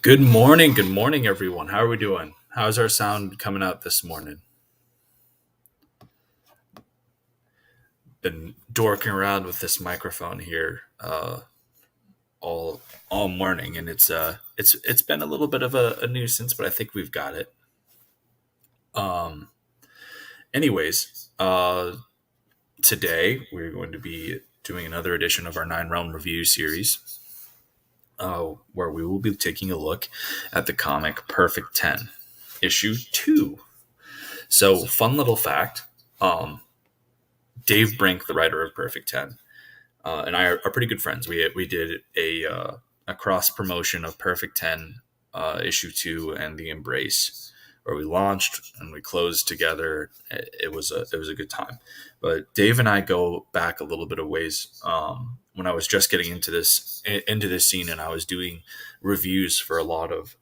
Good morning, everyone. How are we doing? How's our sound coming out this morning? Been dorking around with this microphone here all all morning, and it's been a little bit of a nuisance, but I think we've got it. Um, anyways, today we're going to be doing another edition of our Nine Realm Review series, where we will be taking a look at the comic Perfect 10, issue 2. So, fun little fact. Dave Brink, the writer of Perfect 10, and I are pretty good friends. We did a cross promotion of Perfect 10 issue 2 and the Embrace, where we launched and we closed together. It was a good time. But Dave and I go back a little bit of ways. When I was just getting into this scene, and I was doing reviews for a lot of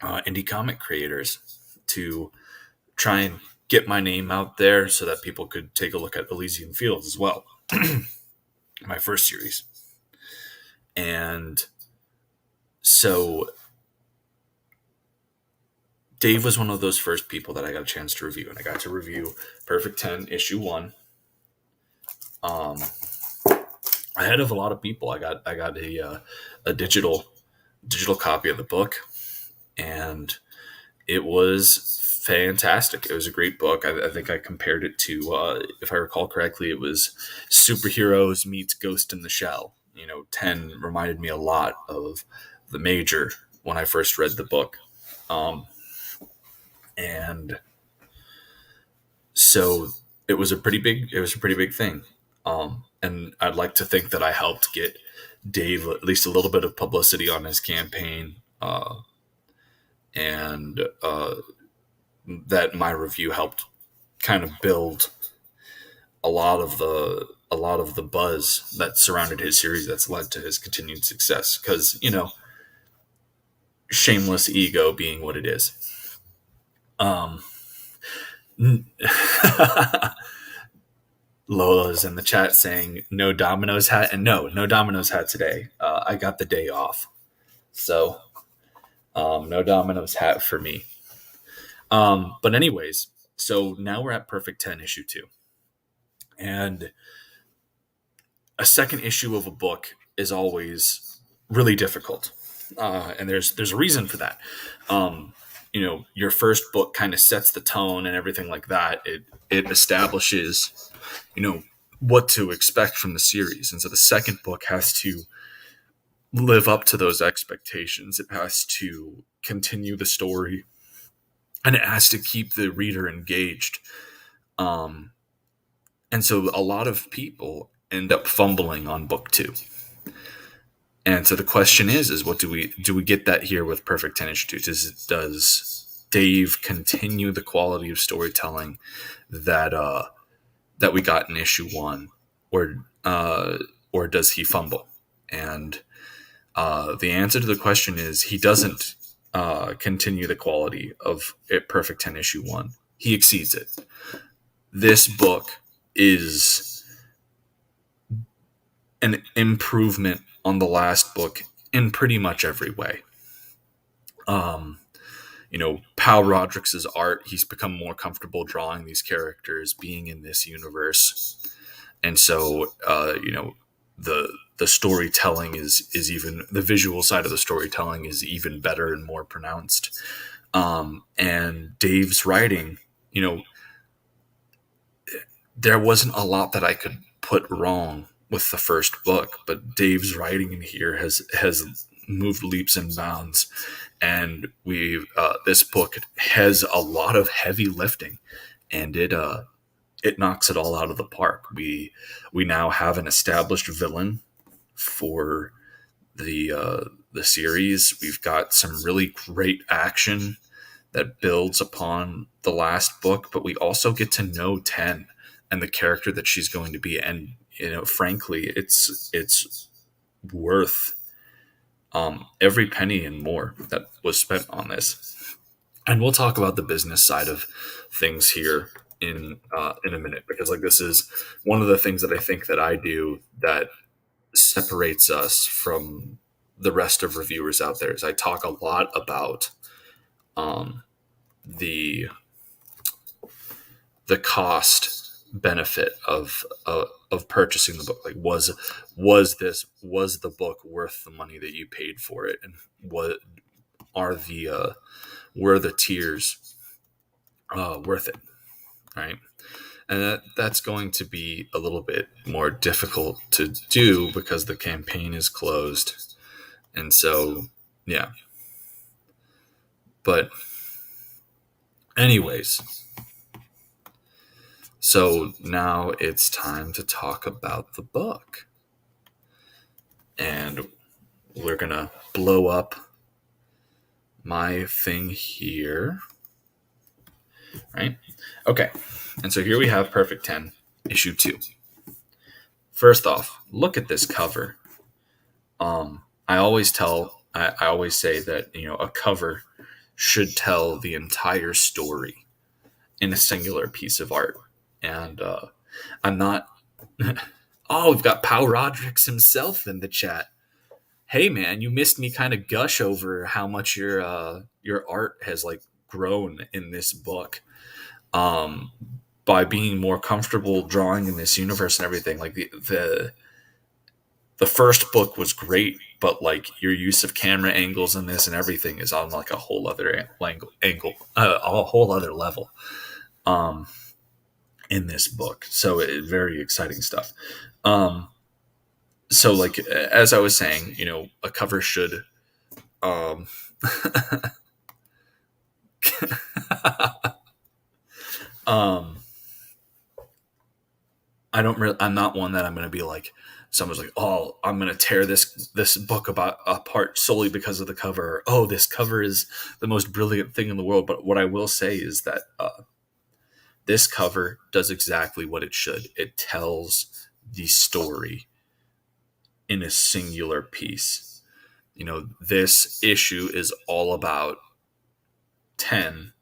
indie comic creators to try and get my name out there so that people could take a look at Elysian Fields as well, my first series. And so Dave was one of those first people that I got a chance to review, and I got to review Perfect 10 issue 1 um, ahead of a lot of people. I got a digital copy of the book, and it was fantastic. It was a great book. I think I compared it to, if I recall correctly, it was Superheroes meets Ghost in the Shell. 10 reminded me a lot of the Major when I first read the book. And so it was a pretty big thing. And I'd like to think that I helped get Dave at least a little bit of publicity on his campaign, and that my review helped kind of build a lot of the buzz that surrounded his series that's led to his continued success. Because shameless ego being what it is. Um, Lola's in the chat saying no Domino's hat, and no Domino's hat today. I got the day off, so no Domino's hat for me. But anyways, so now we're at Perfect 10 issue 2, and a second issue of a book is always really difficult, and there's a reason for that. Your first book kind of sets the tone and everything like that. It establishes what to expect from the series, and so the second book has to live up to those expectations. It has to continue the story, and it has to keep the reader engaged. Um, and so a lot of people end up fumbling on book 2. And so the question is what do we get that here with Perfect 10 issue 2? Does Dave continue the quality of storytelling that we got in issue 1, or does he fumble? And the answer to the question is he doesn't continue the quality of Perfect 10 issue 1. He exceeds it. This book is an improvement on the last book in pretty much every way. Pal Rodrick's art, he's become more comfortable drawing these characters, being in this universe. And so, the storytelling is even, the visual side of the storytelling is even better and more pronounced. And Dave's writing, there wasn't a lot that I could put wrong with the first book, but Dave's writing in here has moved leaps and bounds, and this book has a lot of heavy lifting, and it knocks it all out of the park. We now have an established villain for the series. We've got some really great action that builds upon the last book, but we also get to know 10 and the character that she's going to be. And frankly, it's worth every penny and more that was spent on this. And we'll talk about the business side of things here in a minute, because this is one of the things that I think that I do that separates us from the rest of reviewers out there is I talk a lot about um, the the cost benefit of purchasing the book. Like, was the book worth the money that you paid for it, and what are the were the tiers worth it, right? And that's going to be a little bit more difficult to do because the campaign is closed, and so yeah. But anyways, so now it's time to talk about the book. And we're going to blow up my thing here. Right? Okay. And so here we have Perfect 10, issue 2. First off, look at this cover. I always say that, a cover should tell the entire story in a singular piece of art. And I'm not. Oh, we've got Pau Rodrix himself in the chat. Hey, man, you missed me kind of gush over how much your art has like grown in this book, by being more comfortable drawing in this universe and everything. Like the first book was great, but like your use of camera angles in this and everything is on like a whole other a whole other level. In this book. So very exciting stuff. So like, as I was saying, a cover should, I'm not one that I'm going to be like, someone's like, oh, I'm going to tear this book apart solely because of the cover. Or, oh, this cover is the most brilliant thing in the world. But what I will say is that, this cover does exactly what it should. It tells the story in a singular piece. This issue is all about 10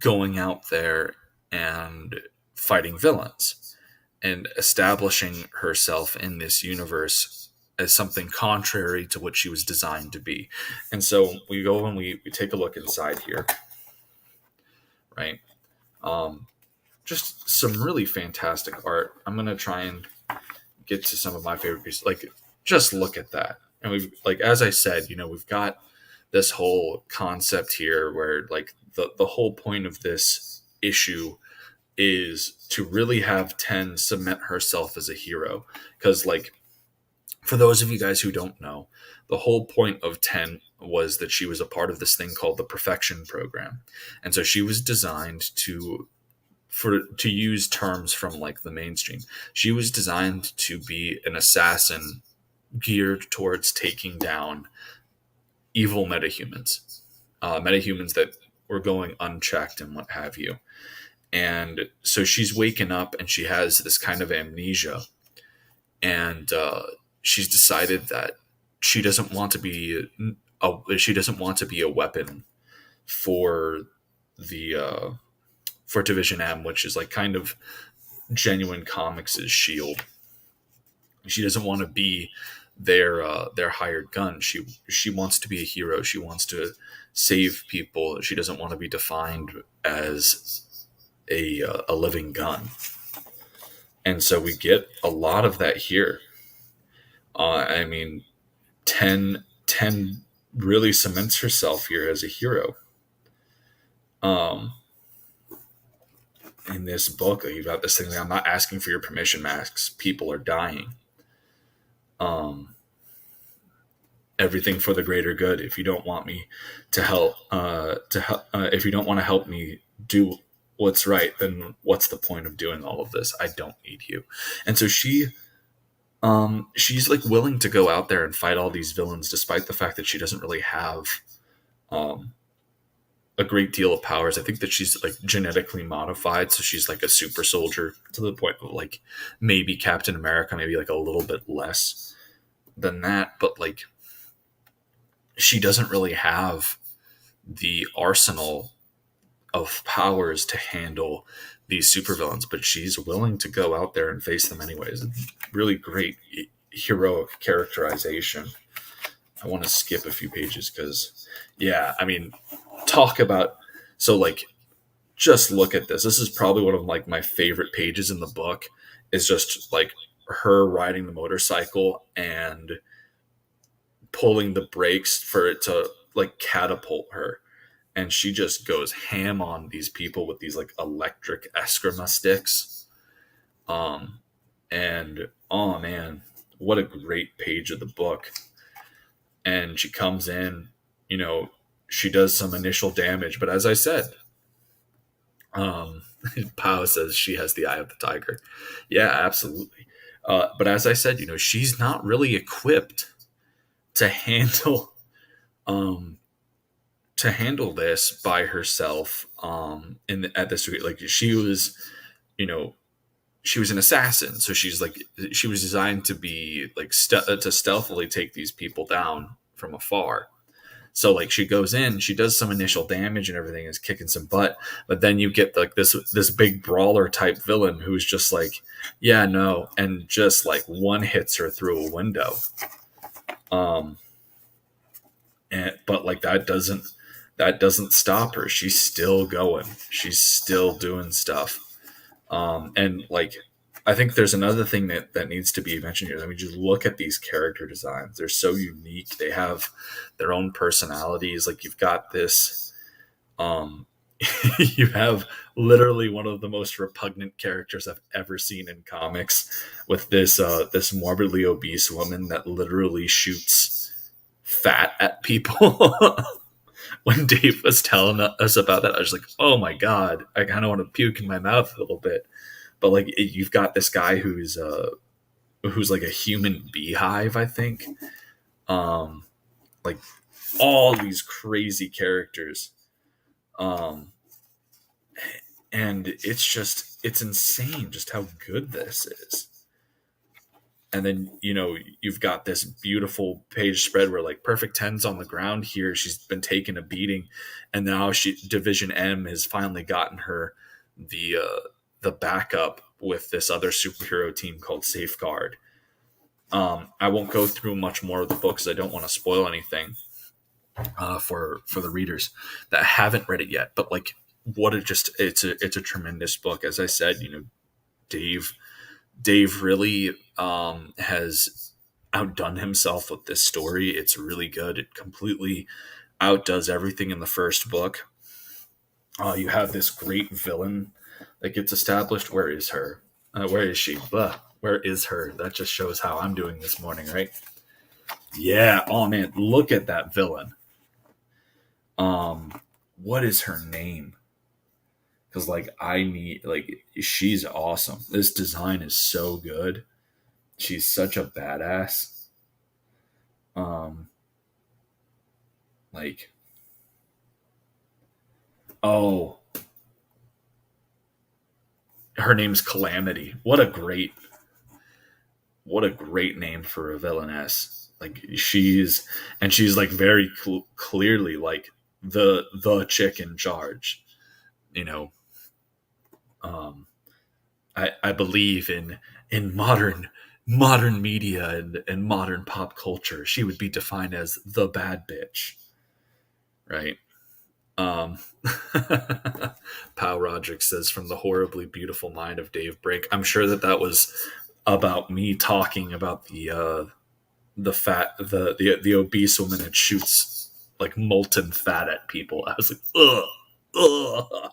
going out there and fighting villains and establishing herself in this universe as something contrary to what she was designed to be. And so we go and we take a look inside here, right? Just some really fantastic art. I'm going to try and get to some of my favorite pieces. Like, just look at that. And we've, like, as I said, we've got this whole concept here where like the whole point of this issue is to really have 10 cement herself as a hero. Because like, for those of you guys who don't know, the whole point of 10 was that she was a part of this thing called the Perfection Program. And so she was designed to use terms from like the mainstream. She was designed to be an assassin geared towards taking down evil metahumans, metahumans that were going unchecked and what have you. And so she's waken up and she has this kind of amnesia, and she's decided that she doesn't want to be a weapon for the for Division M, which is like kind of Genuine Comics' shield. She doesn't want to be their hired gun. She wants to be a hero. She wants to save people. She doesn't want to be defined as a living gun. And so we get a lot of that here. I mean, 10 really cements herself here as a hero. In this book, you've got this thing like, I'm not asking for your permission, Max. People are dying. Everything for the greater good. If you don't want me to help, if you don't want to help me do what's right, then what's the point of doing all of this? I don't need you. And so she's like willing to go out there and fight all these villains, despite the fact that she doesn't really have a great deal of powers. I think that she's like genetically modified, so she's like a super soldier to the point of like maybe Captain America, maybe like a little bit less than that, but like she doesn't really have the arsenal of powers to handle these supervillains, but she's willing to go out there and face them anyways. Really great heroic characterization. I want to skip a few pages because, yeah, I mean, talk about so like just look at this. This is probably one of like my favorite pages in the book. Is just like her riding the motorcycle and pulling the brakes for it to like catapult her, and she just goes ham on these people with these like electric eskrima sticks. Um, and oh man, what a great page of the book. And she comes in, you know, she does some initial damage, but as I said, um, Pao says she has the eye of the tiger. Yeah, absolutely. But as I said, you know, she's not really equipped to handle um, this by herself. At this degree, like she was, you know, she was an assassin, so she was designed to be like to stealthily take these people down from afar. So like she goes in, she does some initial damage and everything, is kicking some butt, but then you get like this big brawler type villain who's just like, yeah, no, and just like one hits her through a window. Um, but like that doesn't stop her. She's still going. She's still doing stuff. And like I think there's another thing that needs to be mentioned here. I mean, just look at these character designs. They're so unique. They have their own personalities. Like you've got this, um, you have literally one of the most repugnant characters I've ever seen in comics, with this morbidly obese woman that literally shoots fat at people. When Dave was telling us about that, I was like, oh my god, I kind of want to puke in my mouth a little bit. But like you've got this guy who's like a human beehive, I think. Um, like all these crazy characters, um, and it's insane just how good this is. And then you know you've got this beautiful page spread where like Perfect Ten's on the ground here. She's been taking a beating, and now Division M has finally gotten her the backup with this other superhero team called Safeguard. I won't go through much more of the book because I don't want to spoil anything for the readers that haven't read it yet. But like, what it's a tremendous book. As I said, you know, Dave really has outdone himself with this story. It's really good. It completely outdoes everything in the first book. You have this great villain that gets established. Where is her? Where is she? Blah. Where is her? That just shows how I'm doing this morning, right? Yeah. Oh man, look at that villain. What is her name? Because like she's awesome. This design is so good. She's such a badass. Um, like, oh, her name's Calamity. What a great name for a villainess. Like she's like very clearly like the chick in charge. You know, I believe in modern media and modern pop culture, she would be defined as the bad bitch, right? Um, Pal Roderick says, from the horribly beautiful mind of Dave Brink. I'm sure that was about me talking about the obese woman that shoots like molten fat at people. I was like, ugh.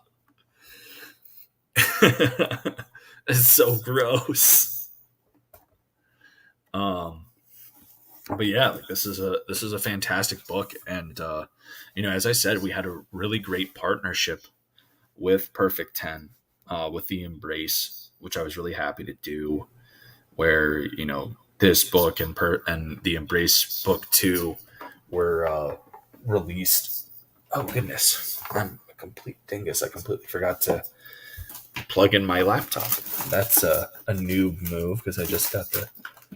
It's so gross. But yeah, like this is a fantastic book, and you know, as I said, we had a really great partnership with Perfect 10, with the Embrace, which I was really happy to do. Where you know this book and the Embrace book 2 were released. Oh goodness, I'm a complete dingus. I completely forgot to plug in my laptop. That's a noob move because I just got the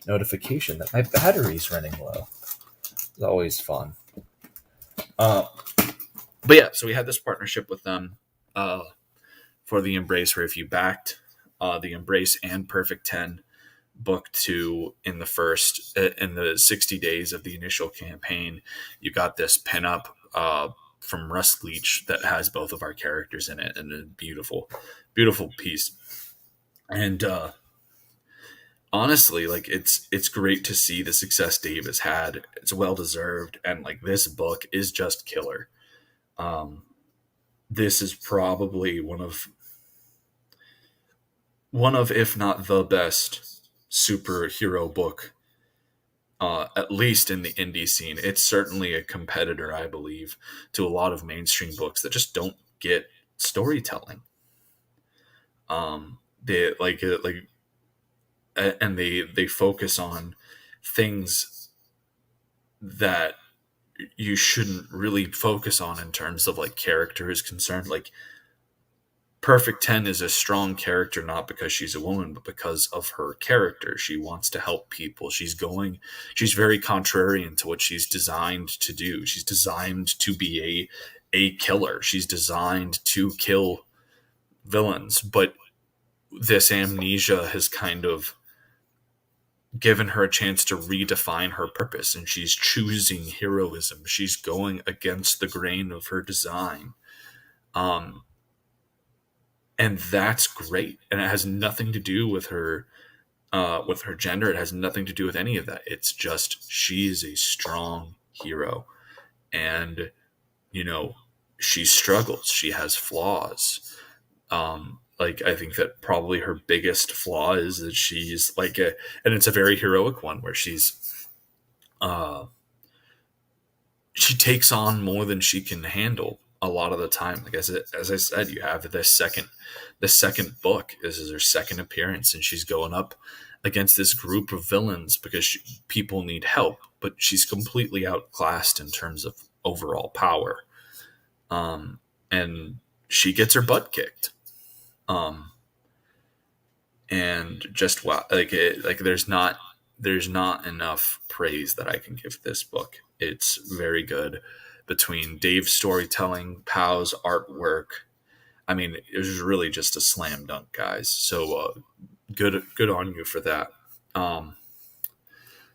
notification that my battery's running low. It's always fun. But yeah, so we had this partnership with them for the Embrace, where if you backed the Embrace and Perfect 10, book 2 in the 60 days of the initial campaign, you got this pinup from Russ Leach that has both of our characters in it, and a beautiful piece. And honestly, like it's great to see the success Dave has had. It's well deserved, and like this book is just killer. Um, this is probably one of if not the best superhero book, at least in the indie scene. It's certainly a competitor, I believe, to a lot of mainstream books that just don't get storytelling. They and they focus on things that you shouldn't really focus on in terms of like character is concerned. Like Perfect 10 is a strong character not because she's a woman, but because of her character. She wants to help people. She's very contrarian to what she's designed to do. She's designed to be a killer. She's designed to kill villains, but this amnesia has kind of given her a chance to redefine her purpose, and she's choosing heroism. She's going against the grain of her design. Um, and that's great. And it has nothing to do with her gender. It has nothing to do with any of that. It's just she's a strong hero, and you know she struggles. She has flaws. Like I think that probably her biggest flaw is that she's and it's a very heroic one where uh, she takes on more than she can handle a lot of the time. Like as I said, you have the second book. This is her second appearance, and she's going up against this group of villains because people need help, but she's completely outclassed in terms of overall power. And she gets her butt kicked. Um, and just wow, there's not enough praise that I can give this book. It's very good between Dave's storytelling, Pow's artwork. I mean, it was really just a slam dunk, guys. So good on you for that. Um,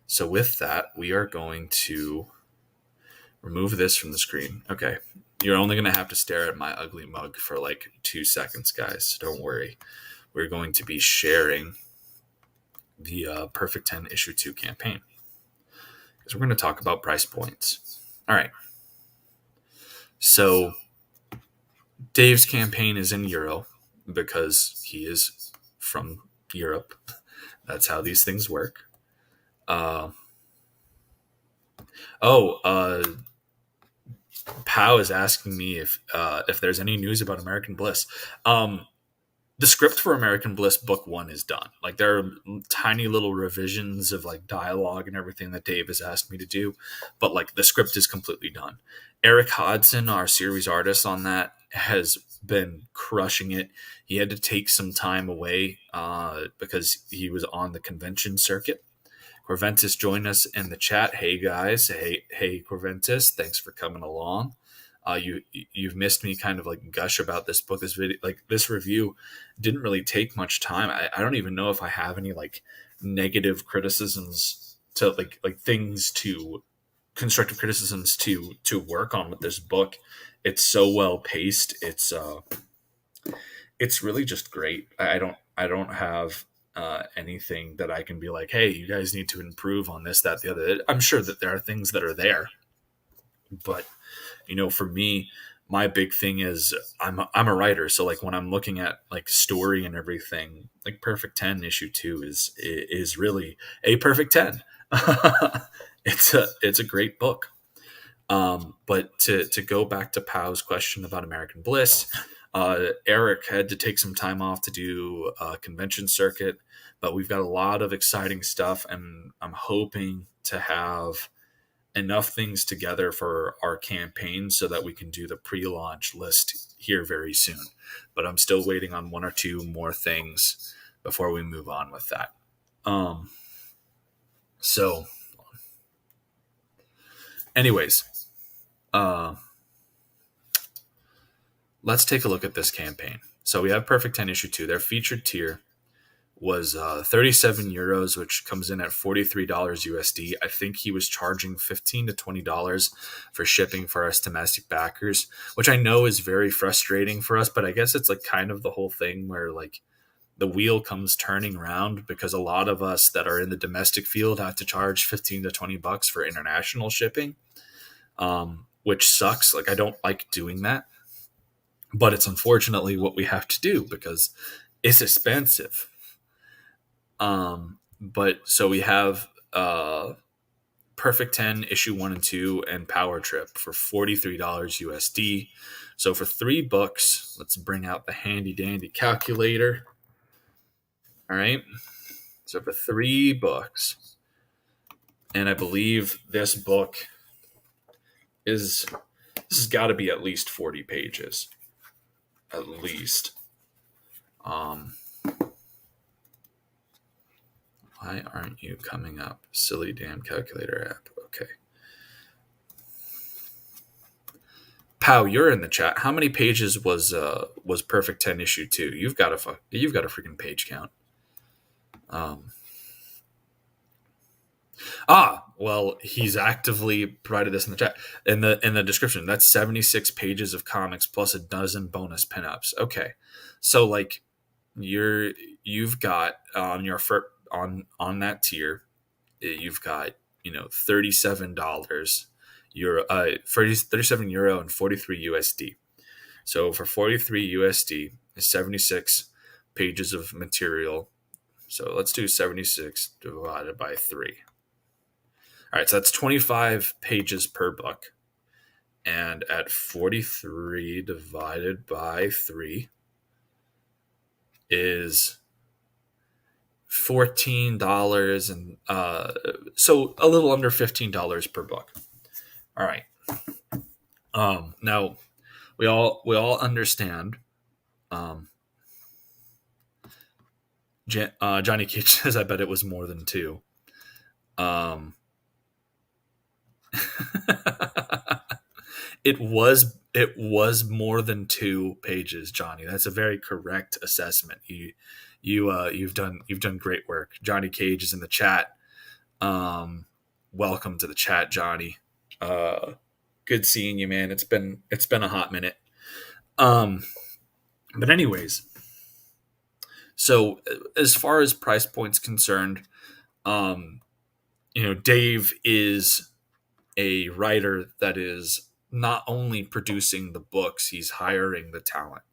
so with that, we are going to remove this from the screen. Okay, you're only going to have to stare at my ugly mug for like 2 seconds, guys. Don't worry. We're going to be sharing the Perfect 10 issue 2 campaign because we're going to talk about price points. All right. So Dave's campaign is in Euro because he is from Europe. That's how these things work. Uh, Pow is asking me if there's any news about American Bliss. The script for American Bliss book 1 is done. Like there are tiny little revisions of like dialogue and everything that Dave has asked me to do, but like the script is completely done. Eric Hodson, our series artist on that, has been crushing it. He had to take some time away because he was on the convention circuit. Corventus joined us in the chat. Hey guys, hey Corventus, thanks for coming along. You've missed me kind of like gush about this book. This video, like this review, didn't really take much time. I don't even know if I have any like negative criticisms to like things to constructive criticisms to work on with this book. It's so well paced. It's really just great. I don't have anything that I can be like, hey, you guys need to improve on this, that, the other. I'm sure that there are things that are there, but for me, my big thing is I'm a writer, so like when I'm looking at like story and everything, like Perfect 10 issue 2 is really a perfect 10. It's a great book. But to go back to Pow's question about American Bliss, Eric had to take some time off to do a convention circuit, but we've got a lot of exciting stuff, and I'm hoping to have enough things together for our campaign so that we can do the pre-launch list here very soon. But I'm still waiting on one or two more things before we move on with that. So anyways, let's take a look at this campaign. So we have Perfect 10 issue 2, their featured tier. was 37 euros, which comes in at $43 USD. I think he was charging $15 to $20 for shipping for us domestic backers, which I know is very frustrating for us, but I guess it's like kind of the whole thing where like the wheel comes turning around because a lot of us that are in the domestic field have to charge 15 to $20 for international shipping, which sucks. Like, I don't like doing that, but it's unfortunately what we have to do because it's expensive. But so we have Perfect 10 issue 1 and 2 and Power Trip for $43 USD. So for 3 books, let's bring out the handy dandy calculator. All right. So for 3 books, and I believe this book this has got to be at least 40 pages. At least. Why aren't you coming up? Silly damn calculator app. Okay. Pow, you're in the chat. How many pages was Perfect 10 issue 2? You've got a freaking page count. Well, he's actively provided this in the chat in the description. That's 76 pages of comics plus a dozen bonus pinups. Okay, so like you've got on your on that tier, you've got $37 euro, €37 and 43 USD. So for 43 USD is 76 pages of material. So let's do 76 divided by 3. All right, so that's 25 pages per book. And at 43 divided by 3 is $14 and so a little under $15 per book. All right. Now we all understand. Johnny Cage says, "I bet it was more than 2." It was more than 2 pages, Johnny. That's a very correct assessment. You've done great work. Johnny Cage is in the chat. Welcome to the chat, Johnny. Good seeing you, man. It's been a hot minute. But anyways, so as far as price points concerned, Dave is a writer that is not only producing the books, he's hiring the talent.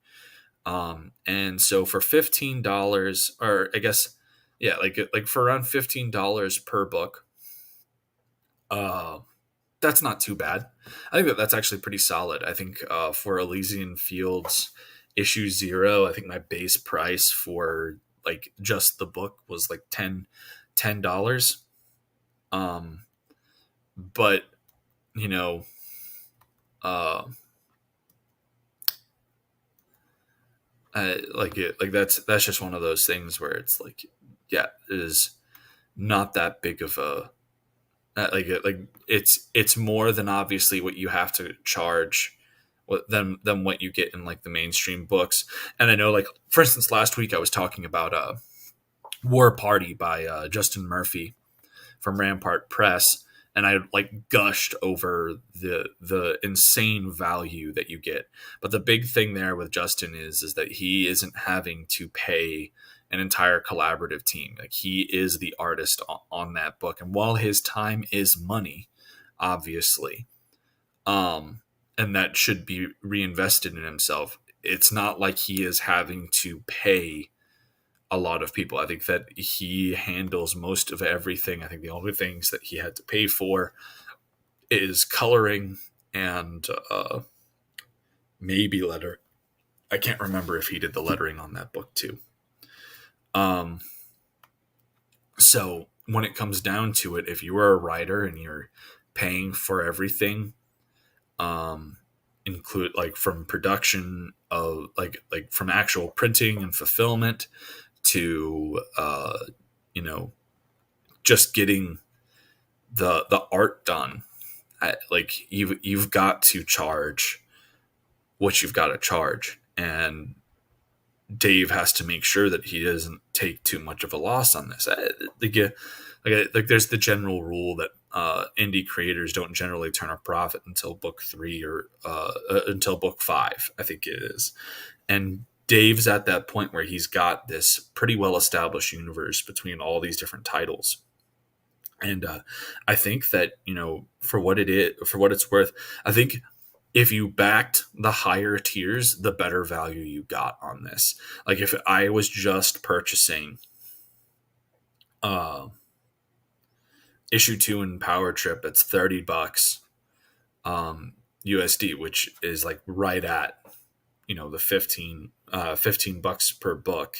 And so for $15, or I guess, yeah, like for around $15 per book, that's not too bad. I think that's actually pretty solid. I think for Elysian Fields issue 0, I think my base price for like just the book was like $10. But that's just one of those things where it's like, yeah, it is not that big of a it's more than obviously what you have to charge than what you get in like the mainstream books. And I know, like, for instance, last week I was talking about War Party by Justin Murphy from Rampart Press, and I like gushed over the insane value that you get. But the big thing there with Justin is that he isn't having to pay an entire collaborative team. Like, he is the artist on that book, and while his time is money, obviously, and that should be reinvested in himself, it's not like he is having to pay a lot of people. I think that he handles most of everything. I think the only things that he had to pay for is coloring and maybe letter. I can't remember if he did the lettering on that book too. So when it comes down to it, if you are a writer and you're paying for everything, include like from production of like from actual printing and fulfillment to just getting the art done, like you've got to charge what you've got to charge. And Dave has to make sure that he doesn't take too much of a loss on this. Like there's the general rule that indie creators don't generally turn a profit until book 3 or until book 5, I think it is. And Dave's at that point where he's got this pretty well established universe between all these different titles. And I think that, for what it is, for what it's worth, I think if you backed the higher tiers, the better value you got on this. Like if I was just purchasing uh, issue 2 in Power Trip, it's $30 USD, which is like right at, the 15 bucks per book,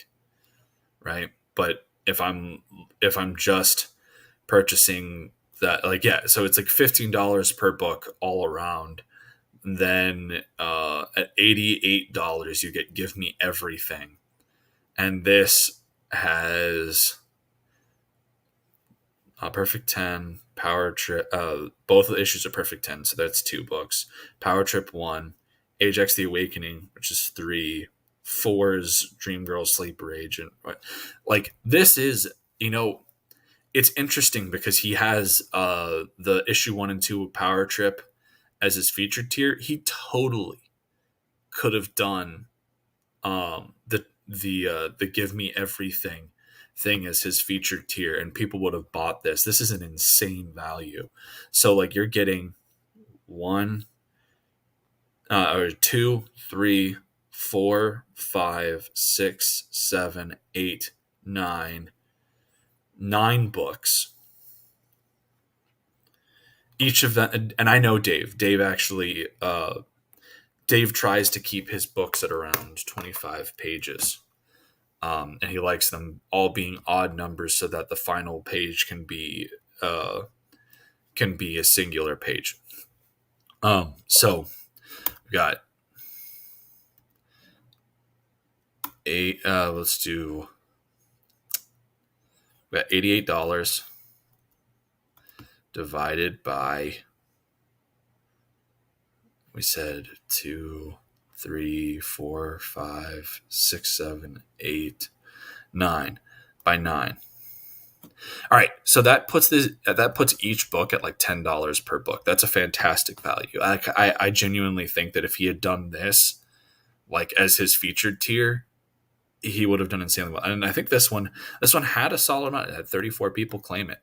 right? But if I'm just purchasing that, like, yeah, so it's like $15 per book all around. Then at $88 you get Give Me Everything, and this has a Perfect 10, Power Trip. Both of the issues are Perfect 10, so that's 2 books. Power Trip 1, Ajax the Awakening, which is 3, 4's Dream Girl Sleeper Agent. Like, this is, it's interesting because he has the issue 1 and 2 of Power Trip as his featured tier. He totally could have done the Give Me Everything thing as his featured tier, and people would have bought this. This is an insane value. So like you're getting 1 or 2, 3, 4, 5, 6, 7, 8, 9 books. Each of them, and I know Dave actually Dave tries to keep his books at around 25 pages. And he likes them all being odd numbers so that the final page can be a singular page. So we got 8. Let's do. We got $88 divided by. We said 2, 3, 4, 5, 6, 7, 8, 9 by 9. All right, so that puts each book at like $10 per book. That's a fantastic value. I genuinely think that if he had done this like as his featured tier, he would have done insanely well. And I think this one had a solid amount. It had 34 people claim it.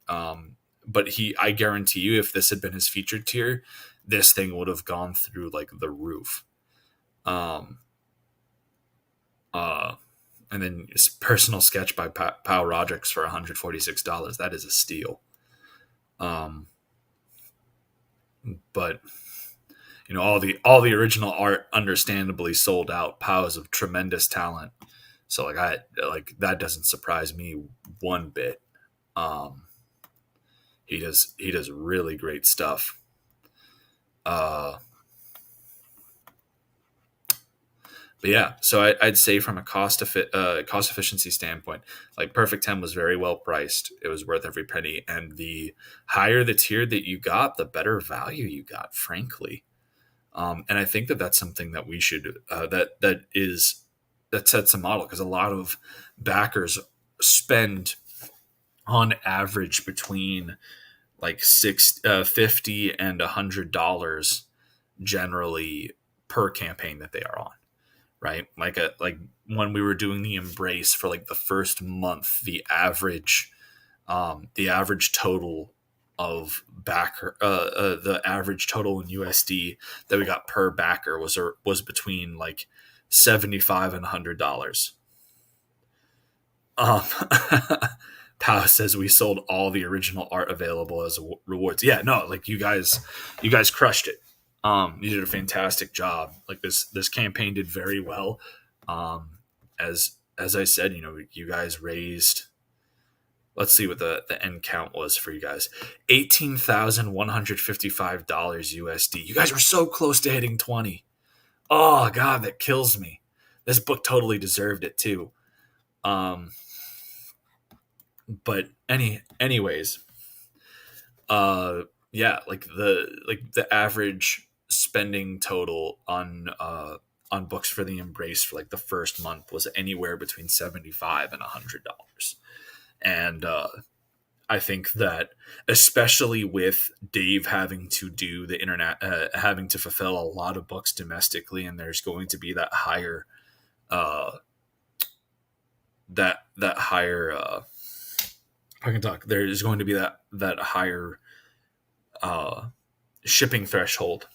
But I guarantee you, if this had been his featured tier, this thing would have gone through like the roof. And then his personal sketch by Pal Rodricks for $146. That is a steal. But all the original art understandably sold out. Pao is of tremendous talent, so that doesn't surprise me one bit. He does really great stuff. But yeah, so I'd say from a cost efficiency standpoint, like Perfect 10 was very well priced. It was worth every penny, and the higher the tier that you got, the better value you got, frankly. And I think that that's something that we should that sets a model, because a lot of backers spend on average between like $50 and $100 generally per campaign that they are on. Right, like when we were doing the Embrace for like the first month, the average total of backer, the average total in USD that we got per backer was between like $75 and $100. Pao says we sold all the original art available as rewards. Yeah, no, like you guys crushed it. You did a fantastic job. Like this campaign did very well. As I said, you guys raised. Let's see what the end count was for you guys. $18,155 USD. You guys were so close to hitting 20. Oh God, that kills me. This book totally deserved it too. But anyways, yeah, like the average spending total on on books for the Embrace for like the first month was anywhere between $75 and $100. And I think that especially with Dave having to do the internet, having to fulfill a lot of books domestically, and there's going to be that higher, uh, that higher, I can talk. There is going to be that higher uh, shipping threshold.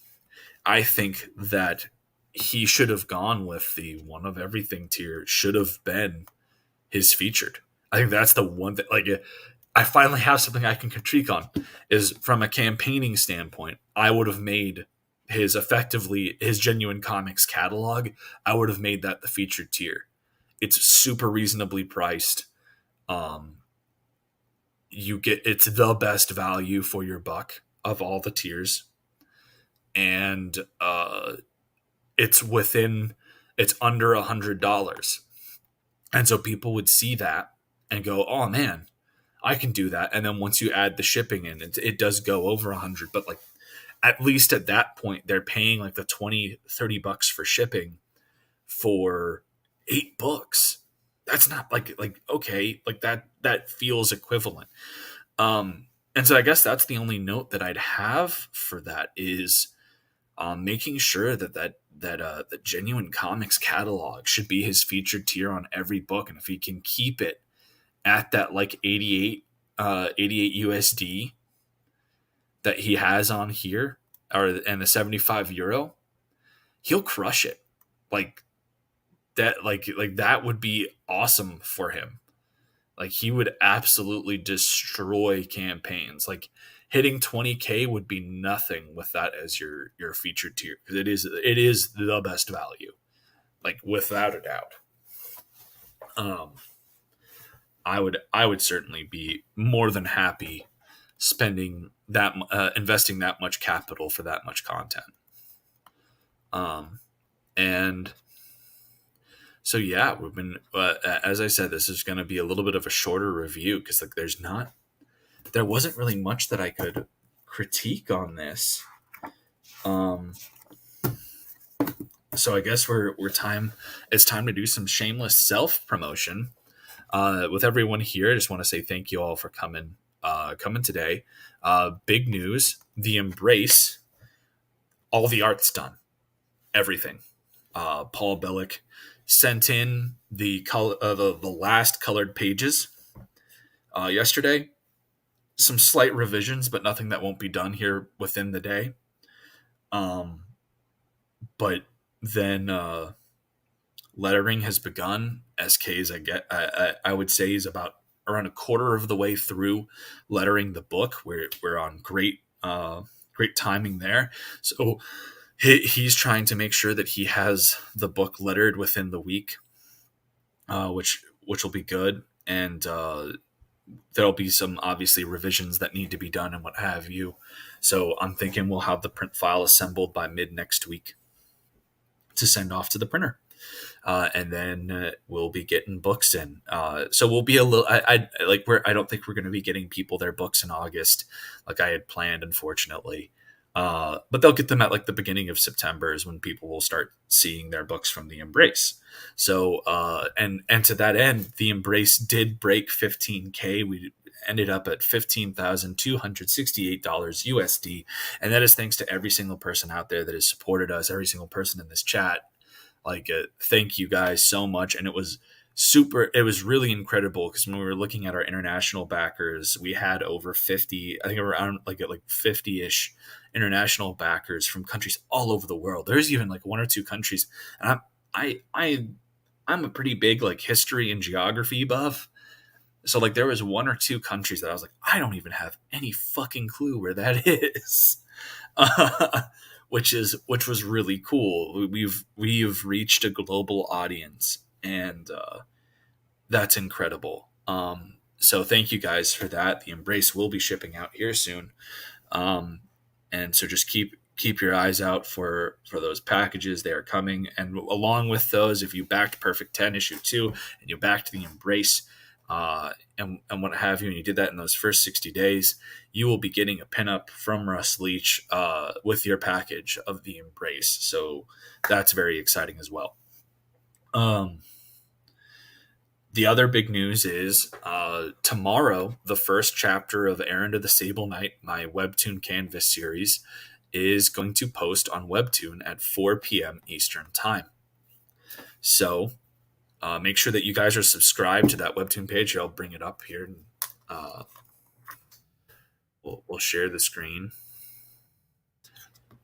I think that he should have gone with the one of everything tier. Should have been his featured. I think that's the one that like I finally have something I can critique on. Is from a campaigning standpoint, I would have made his genuine comics catalog. I would have made that the featured tier. It's super reasonably priced. Um, it's the best value for your buck of all the tiers, and it's under $100, and so people would see that and go, oh man, I can do that. And then once you add the shipping in, it does go over 100, but like at least at that point they're paying like the 20-30 bucks for shipping for 8 books. That's not like okay, like that feels equivalent. And so I guess that's the only note that I'd have for that is making sure that the genuine comics catalog should be his featured tier on every book, and if he can keep it at that like 88 USD that he has on here, and the 75 euro, he'll crush it. Like that, like that would be awesome for him. Like he would absolutely destroy campaigns. Like hitting 20K would be nothing with that as your featured tier, because it is the best value, like without a doubt. I would certainly be more than happy spending that investing that much capital for that much content. And so yeah, we've been as I said, this is going to be a little bit of a shorter review because like there wasn't really much that I could critique on this. So I guess it's time to do some shameless self promotion. With everyone here, I just want to say thank you all for coming today. Big news: the Embrace, all the art's done, everything. Paul Bellick sent in the last colored pages yesterday. Some slight revisions, but nothing that won't be done here within the day. But then lettering has begun. SK's I would say is about around a quarter of the way through lettering the book. We're on great timing there. So he's trying to make sure that he has the book lettered within the week, which will be good. And there'll be some obviously revisions that need to be done and what have you. So I'm thinking we'll have the print file assembled by mid next week to send off to the printer. And then we'll be getting books in. So we'll be a little. I don't think we're going to be getting people their books in August, like I had planned, unfortunately. But they'll get them at like the beginning of September is when people will start seeing their books from the Embrace. So and to that end, the Embrace did break 15K. We ended up at $15,268 USD, and that is thanks to every single person out there that has supported us, every single person in this chat. Like, thank you guys so much. And it was really incredible because when we were looking at our international backers, we had over 50, I think around like 50-ish international backers from countries all over the world. There's even like 1 or 2 countries. And I'm a pretty big like history and geography buff. So like there was 1 or 2 countries that I was like, I don't even have any fucking clue where that is. Which was really cool. We've reached a global audience, and that's incredible. So thank you guys for that. The Embrace will be shipping out here soon, and so just keep your eyes out for those packages. They are coming, and along with those, if you backed Perfect 10 issue 2 and you backed the Embrace, and what have you, and you did that in those first 60 days, you will be getting a pinup from Russ Leach with your package of the Embrace. So that's very exciting as well. Um, the other big news is tomorrow, the first chapter of Errand of the Sable Knight, my Webtoon Canvas series, is going to post on Webtoon at 4 p.m. Eastern Time. So make sure that you guys are subscribed to that Webtoon page. Here, I'll bring it up here. And, we'll share the screen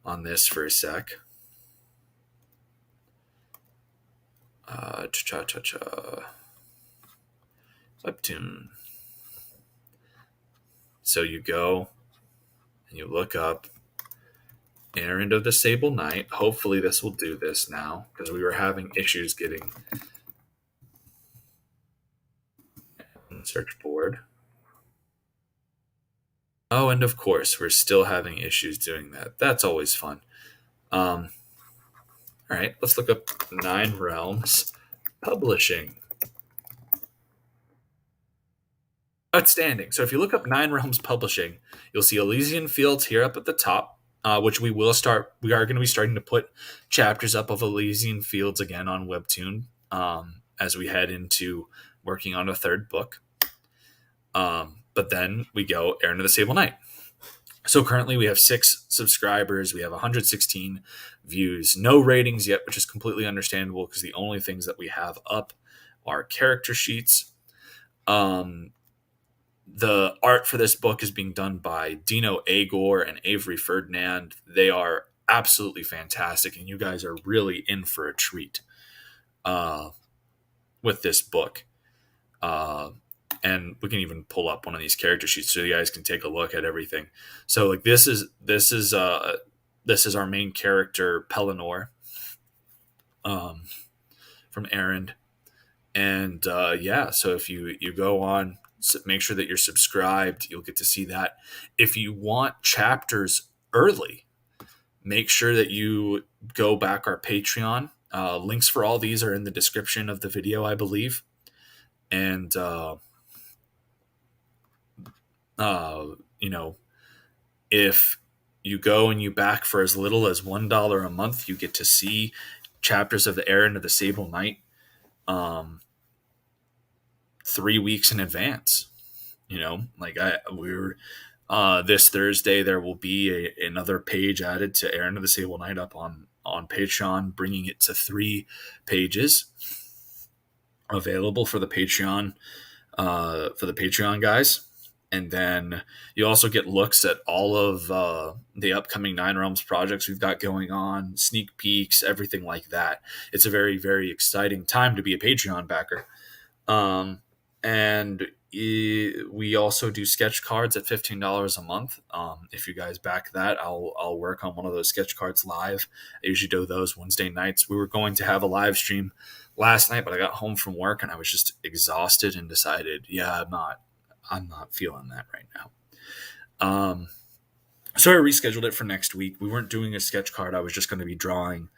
on this for a sec. Cha-cha-cha-cha. Webtoon. So you go and you look up Errand of the Sable Knight. Hopefully this will do this now, because we were having issues getting search board. Oh, and of course, we're still having issues doing that. That's always fun. All right, let's look up Nine Realms Publishing. Outstanding. So if you look up Nine Realms Publishing, you'll see Elysian Fields here up at the top, which we will start. We are going to be starting to put chapters up of Elysian Fields again on Webtoon as we head into working on a third book. But then we go Errand of the Sable Knight. So currently we have 6 subscribers. We have 116 views. No ratings yet, which is completely understandable because the only things that we have up are character sheets. The art for this book is being done by Dino Agor and Avery Ferdinand. They are absolutely fantastic, and you guys are really in for a treat with this book. And we can even pull up one of these character sheets so you guys can take a look at everything. So like this is our main character Pellinor from Errand, and so if you go on, make sure that you're subscribed. You'll get to see that. If you want chapters early, make sure that you go back our Patreon. Links for all these are in the description of the video, I believe. And if you go and you back for as little as $1 a month, you get to see chapters of the Errand of the Sable Knight 3 weeks in advance. This Thursday there will be another page added to Errand of the Sable Knight up on Patreon, bringing it to 3 pages available for the Patreon guys. And then you also get looks at all of the upcoming Nine Realms projects we've got going on, sneak peeks, everything like that. It's a very, very exciting time to be a Patreon backer. And we also do sketch cards at $15 a month. If you guys back that, I'll work on one of those sketch cards live. I usually do those Wednesday nights. We were going to have a live stream last night, but I got home from work and I was just exhausted and decided, I'm not feeling that right now. So I rescheduled it for next week. We weren't doing a sketch card. I was just going to be drawing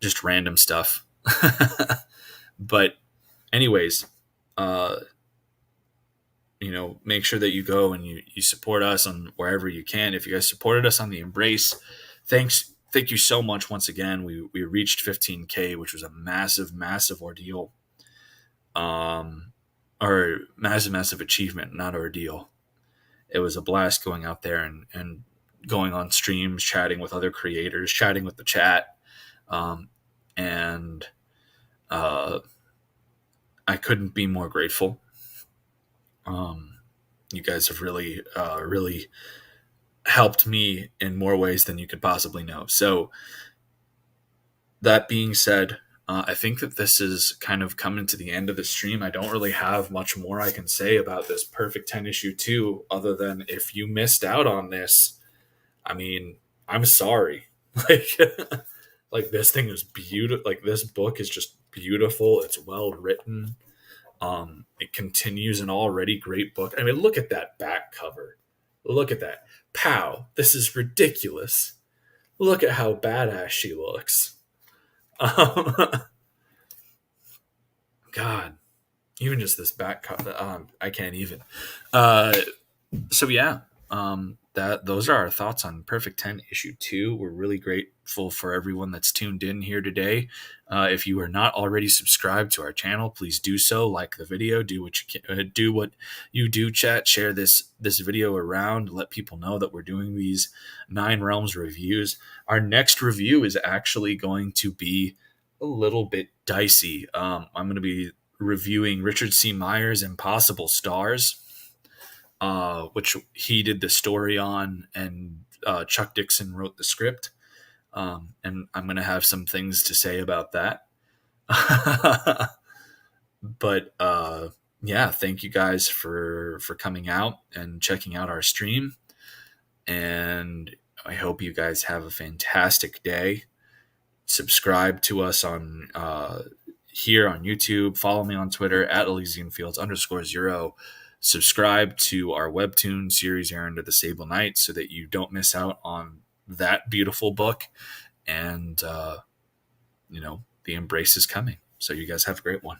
just random stuff. But anyways, make sure that you go and you support us on wherever you can. If you guys supported us on the Embrace, thank you so much once again. We reached 15K, which was a massive, massive ordeal. Or massive achievement, not ordeal. It was a blast going out there and going on streams, chatting with other creators, chatting with the chat. And I couldn't be more grateful. You guys have really, really helped me in more ways than you could possibly know. So that being said, I think that this is kind of coming to the end of the stream. I don't really have much more I can say about this Perfect 10 issue 2, other than if you missed out on this, I mean, I'm sorry. Like this thing is beautiful. Like this book is just beautiful. It's well written. It continues an already great book. I mean, look at that back cover. Look at that. Pow. This is ridiculous. Look at how badass she looks. God. even just this back I can't even. Uh, so yeah, that those are our thoughts on Perfect 10 issue 2. We're really grateful for everyone that's tuned in here today. If you are not already subscribed to our channel, please do so. Like the video, do what you can, do what you do. Chat, share this video around. Let people know that we're doing these Nine Realms reviews. Our next review is actually going to be a little bit dicey. I'm going to be reviewing Richard C. Myers' Impossible Stars, which he did the story on, and Chuck Dixon wrote the script. And I'm going to have some things to say about that. But yeah, thank you guys for coming out and checking out our stream. And I hope you guys have a fantastic day. Subscribe to us on here on YouTube. Follow me on Twitter at @ElysianFields_0. Subscribe to our Webtoon series, Errand of the Sable Knight, so that you don't miss out on that beautiful book. And, the Embrace is coming. So you guys have a great one.